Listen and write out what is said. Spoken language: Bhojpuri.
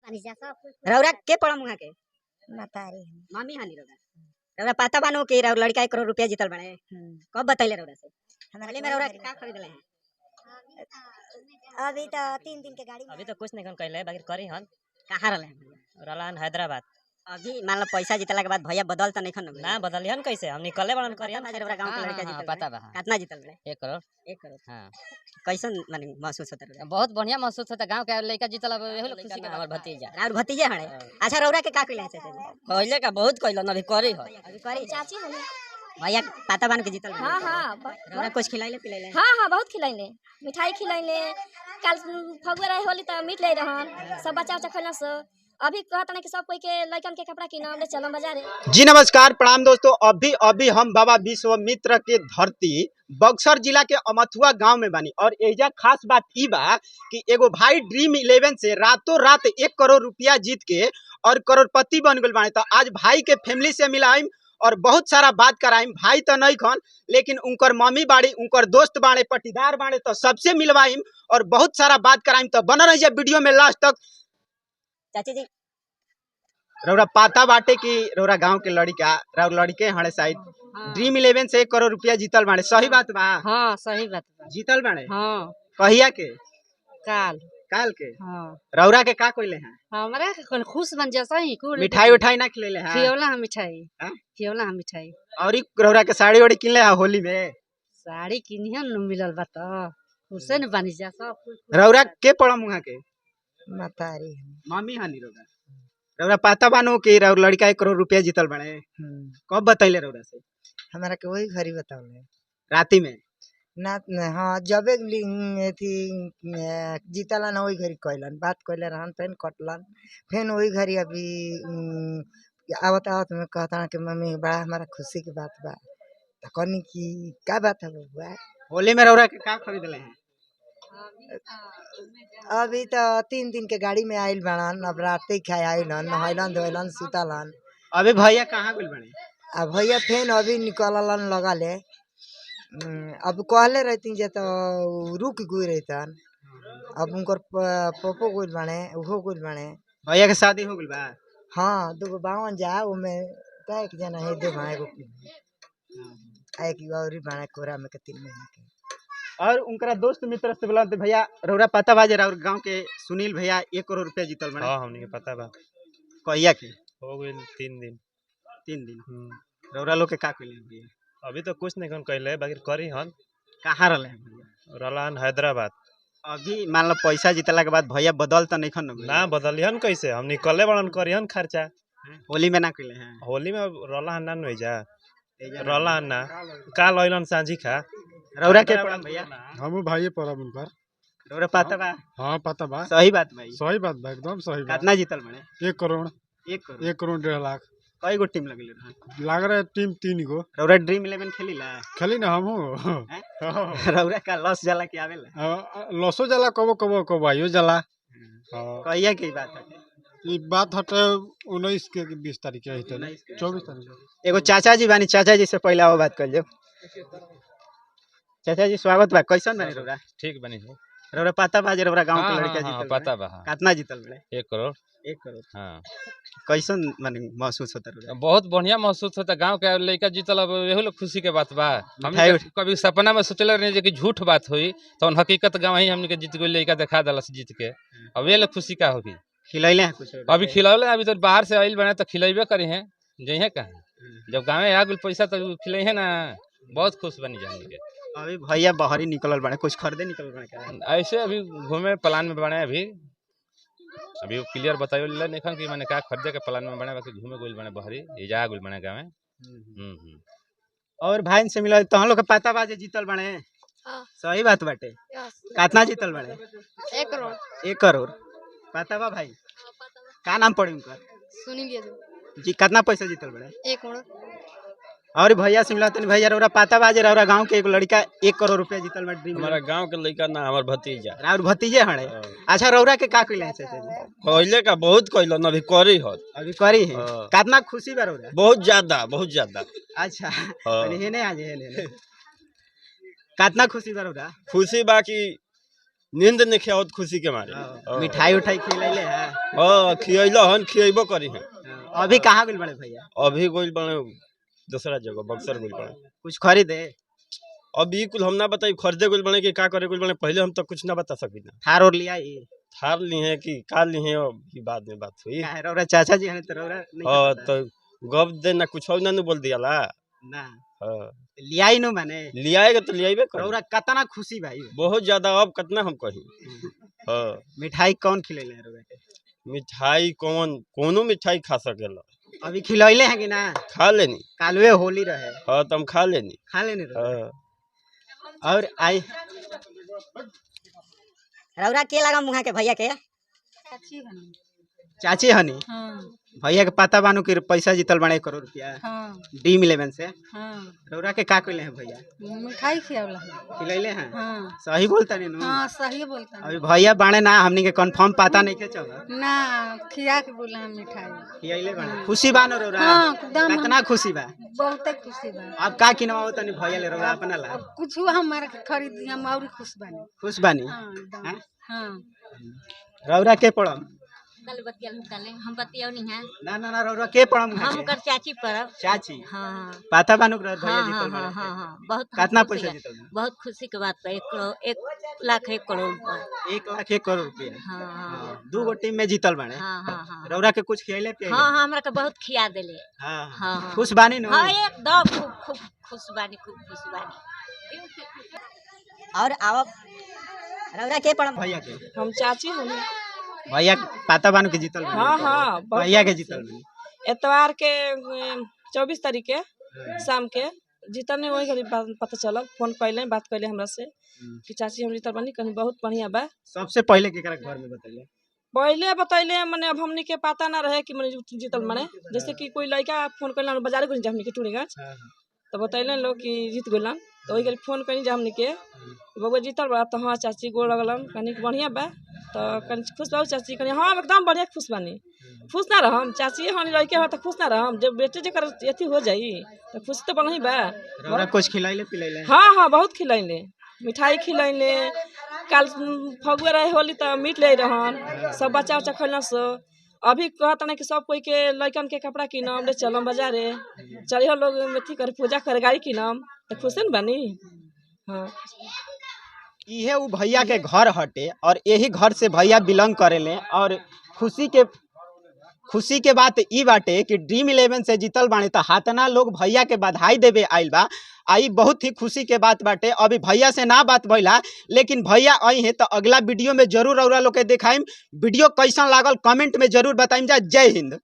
रौरा के पड़ा मुहा के मतारी मम्मी हानि रौरा रौरा पता बानो कि रौरा लड़का 1 करोड़ रुपया जीतल बड़े कब बताइले रौरा से हाल में रौरा का खरीदले हैं अभी तो 3 दिन के गाड़ी अभी तो कुछ नहीं कहले बाकी करी हन कहां रहले हैं रलान हैदराबाद अभी मान लो पैसा जीतला के बाद भैया बदल तो नहीं खन ना बदलियन कैसे हम निकले बड़न करियन रौरा गांव के लड़का जीतल पता बा कितना जीतल बड़े 1 करोड़ 1 करोड़ हां कैसन माने महसूस होता रौरा बहुत बढ़िया महसूस होता गांव के लड़का जीतल एहो खुशी के हमर भतीजा और भतीजे हड़े अच्छा रौरा के का कइले हैं चाचा कहले का बहुत कहलन अभी करी हो अभी करी चाची हले भैया पता बान के जीतल हां हां रौरा कुछ खिलाइले पिलाइले हां हां बहुत खिलाइले मिठाई खिलाइले कल फगुआ रहे होली त मीट ले रहन सब बच्चा बच्चा खइला से अभी कहता ना कि सब कोई के लड़कन के कपड़ा किना ले चलो बाजार। जी नमस्कार प्रणाम दोस्तों। अभी हम बाबा विश्वामित्र के धरती बक्सर जिला के अमथुआ गांव में बानी और एजा खास बात ई बा कि एगो भाई ड्रीम 11 से रातों रात 1 करोड़ रुपया जीत के और करोड़पति बन गए बाने। तो आज भाई के फैमिली से मिलाइम और बहुत सारा बात कराइम। भाई तो नहीं खन लेकिन उनकर मम्मी बाड़ी उनकर दोस्त बाड़े पटीदार बाड़े तो सबसे मिलवाइम और बहुत सारा बात कराइम। तो बना रहिए वीडियो में लास्ट तक। चाची जी रौरा पाता बाटे कि रौरा गांव के लड़का रौरा लड़के हड़े साइड ड्रीम 11 से 1 करोड़ रुपया जीतल बाड़े सही बात बा? हां सही बात बा जीतल बाड़े हां कहिया के काल के हां रौरा के का कोइले हैं हमरा के खुश बन जा सही कुल मिठाई उठाई ना खिलेले हैं खियौला हम मिठाई हैं? खियौला हम मिठाई और ई रौरा के साड़ी ओड़ी किनले है होली में साड़ी किनिहन न मिलल बा त खुशे न बनी जा सब रौरा के पड़ा मुहा के मतारी मम्मी हानि रौरा पता बानो कि रौरा लड़का 1 करोड़ रुपया जीतल बाड़े कब बताइले रौरा से हमरा के वही घरी बतावले राती में ना हां जबे थी जीतला ना वही घरी कहलन बात कहले रहन पेन कटलन फिर वही घरी अभी आवत आवत में कहता कि मम्मी बड़ा हमारा खुशी की बात बा तो कहनी कि का बात है बबुआ होली में रौरा के का खरीदले हैं अभी तो 3 दिन के गाड़ी में आइल बाड़न अब राते खाए आइलन नहैलन धोइलन सुतलन अभी भैया कहाँ गइल बाड़े अब भैया फेन अभी निकललन लगले अब कहले रहती जे तो रुक गई रहतन अब उनकर पप्पो गइल बाड़े उहो गइल बाड़े भैया के शादी हो गइल बा हाँ 2 बावन जा उमे एक जना है दे भाई को एक और बाड़ा कोरा में के 3 महीना के और उनकरा दोस्त मित्र से बोला भैया रौरा पता बा जे और गांव के सुनील भैया 1 करोड़ रुपया जीतल बाड़े हां हमनी के पता बा कहिया के हो गइल 3 दिन रौरा लोग के का कइले भैया अभी तो कुछ नहीं कहले बाकी करी हन कहाँ रहले हैं भैया रलान हैदराबाद अभी मान लो पैसा जीतला के बाद भैया बदल तो नहीं खन ना बदलियन कैसे हम निकले बड़न करियन खर्चा होली में ना कइले हैं होली में रला ना नहीं जा रला ना काल आइलन सांझी खा रौरा के पड़ा भैया हम भाई परब उनकर रौरा पता बा हाँ पता बा सही बात भाई सही बात बा एकदम सही बात कितना जीतल बने 1 करोड़ 1 करोड़ 1 करोड़ 1.5 लाख कई गो टीम लगले रहा लाग रहा है टीम 3 गो रौरा ड्रीम 11 खेली ला खेली ना हम रौरा का लॉस जाला के आवेला लसो जाला कबो कबो कबाइयो जाला कहिया की बात है ये बात हटे 19 के 20 तारीख के हटे 24 तारीख एगो चाचा जी बानी चाचा जी से पहले वो बात कर लो चाचा जी स्वागत बा कैसन बानी रौरा ठीक बनी हो रौरा पता बा जे रौरा गांव के लड़का जीतल पता बा कितना जीतल बड़े 1 करोड़ 1 करोड़ हां कैसन माने महसूस होता रौरा बहुत बढ़िया महसूस होता गांव के लड़का जीतल अब एहो लोग खुशी के बात बा हम कभी सपना में सोचले नहीं जे कि झूठ बात हुई तो हकीकत गांव ही हमने के जीत गई लड़का दिखा दलस जीत के अब ये लोग खुशी का होगी खिलैले हैं कुछ अभी खिलौले अभी तो बाहर से आइल बने तो खिलेबे करी हैं जइहे कहां जब गांव में आ गइल पैसा तो खिलै है ना बहुत खुश बनी जाएंगे अभी भैया बाहर ही निकलल बने कुछ खरीदे निकलल बने का ऐसे अभी घूमे प्लान में बने अभी क्लियर बताइयो नहीं कि मैंने क्या खरीदे के प्लान में बने बाकी घूमे गोल बने बहरी ये जा गोल बने गांव में और भाई से मिला तो हम लोग के पता बा जे जीतल बने सही बात बाटे कितना जीतल बने 1 करोड़ 1 करोड़ पता बा भाई का नाम पड़ी उनका सुनील यादव जी कितना पैसा जीतल बड़े 1 करोड़ और भैया से मिला भैया रौरा पता बा जे रौरा गांव के एक लड़का 1 करोड़ रुपया जीतल बा ड्रीम हमारा गांव के लड़का ना हमार भतीजा और भतीजे हड़े अच्छा रौरा के का कइले चाचा जी कहले का बहुत कहलन अभी करी हो अभी करी है कितना खुशी बा रौरा बहुत ज्यादा अच्छा हेने आज हेने कितना खुशी बा रौरा खुशी बाकी नींद नहीं खेवत खुशी के मारे। मिठाई उठाई खिलैले है? हाँ खियलो हन खियबो करी है। अभी कहाँ गइल बड़े भैया? अभी गोइल बने दूसरा जगह बक्सर गोइल बने। कुछ खरीदे? अभी कुल हम ना बताई खरीदे गोइल बने कि का करे गोइल बने, पहले हम तो कुछ ना बता सकी ना। थार और लिया ये? थार ली है कि का ली है अभी बाद में बात हुई। काहे रौरा चाचा जी हने तो रौरा नहीं हाँ पता? तो गप दे ना कुछ और ना बोल दिया ला। ना हाँ लिया ही नो माने लियाएगा तो लियाइबे कर। रौरा कतना खुशी भाई? बहुत ज्यादा अब कितना हम कही। हाँ मिठाई कौन खिलैले है रौरा के? मिठाई कोनो मिठाई खा सकेला। अभी खिलैले है कि ना? खा लेनी। कालवे होली रहे। हाँ तुम खा लेनी। खा लेने रौरा। हाँ और आई रौरा के लगा मुहा के भैया के चाची हनी भैया के पता बानू कि पैसा जीतल बड़े 1 करोड़ रुपया ड्रीम 11 से। रौरा के का कइले हैं भैया? मिठाई खियावला खिलैले हैं? हाँ सही बोलता नहीं नु? हाँ सही बोलता अभी भैया बाणे ना हमनी के कंफर्म पता नहीं के चला। ना खिया के बोला हम मिठाई खियाइले बाणे खुशी बानो रौरा? हाँ, एकदम कितना खुशी बा? बहुत खुशी बा। अब का किनवाओ तनी भैया ले रौरा अपना ला? अब कुछ हमारे खरीद हम और खुश बानी। खुश बानी? हाँ एकदम। हैं? हाँ रौरा के पड़म? कल बतियाल काले हम बतियाव नहीं है। ना ना ना रौरा के पड़म? हम कर चाची परब। चाची हाँ पता बानू रौरा भैया हाँ जीतल हाँ बड़े? हाँ हाँ बहुत कितना खुशी पैसा है। जीतल बा? बहुत खुशी के बात है। 1 लाख 1 करोड़ रुपया। 1 लाख 1 करोड़ रुपया? हाँ हाँ 2 गो टीम में जीतल बाणे? हाँ हाँ हाँ रौरा के कुछ खियाइले पियाइले? हाँ हाँ हमरा के बहुत खिया देले। हाँ हाँ हाँ खुश बानी नु? हाँ एकदम खूब खूब खुश बानी खूब खुश बानी। और आवब रौरा के पड़म भैया के? हम चाची हम भैया पता बानू के जीतल बानी? हाँ हाँ बहुत भैया के जीतल बानी? एतवार के 24 तारीख के शाम के जीतल नहीं वही घड़ी पता चलल। फोन कैले बात कैले हमरा से कि चाची हम जीतल बानी कहीं बहुत बढ़िया बा। सबसे पहले केकरा घर में बतैले? पहले बतैले मने अब हमनी के पता ना रहे कि मने जीतल मने जैसे कि कोई लड़का फोन कैलन बाजार गइल हमनी के टूरीगंज तो बतैले लोग कि जीत गइलन तो वही घड़ी फोन कैनी जे हमनी के बबुआ जीतल बा। तो हाँ चाची गोड़ लगलन कनी बढ़िया बा तो कनी खुश बा चाची कनी हाँ एकदम बढ़िया खुश बानी। खुश ना रहम चाची हनी लड़के हो तो खुश ना रहम जब बेटे जकर अथी हो जाई तो खुश तो बनही बा। रौरा कुछ खिलाइले पिलाइले? हाँ हाँ बहुत खिलैले मिठाई खिलैले। कल फगुआ रहे होली तो मीट ले रहन सब बच्चा उच्चा खैलन सो। अभी कहता नहीं कि सब कोई के लड़कन के कपड़ा किनम ले चलम बाजारे चलिए लोग अथी कर पूजा कर गाड़ी किनम तो खुश न बनी। हाँ इहे उ भैया के घर हटे और यही घर से भैया बिलोंग करेले। और खुशी के बात ई बाटे कि ड्रीम 11 से जीतल बानी तो हाथना लोग भैया के बधाई देवे आइल बा। आई बहुत ही खुशी के बात बाटे। अभी भैया से ना बात भइला लेकिन भैया आई है तो अगला वीडियो में जरूर रौरा लोग के दिखाइम। वीडियो कैसन लागल कमेंट में जरूर बताइम जा। जय हिंद।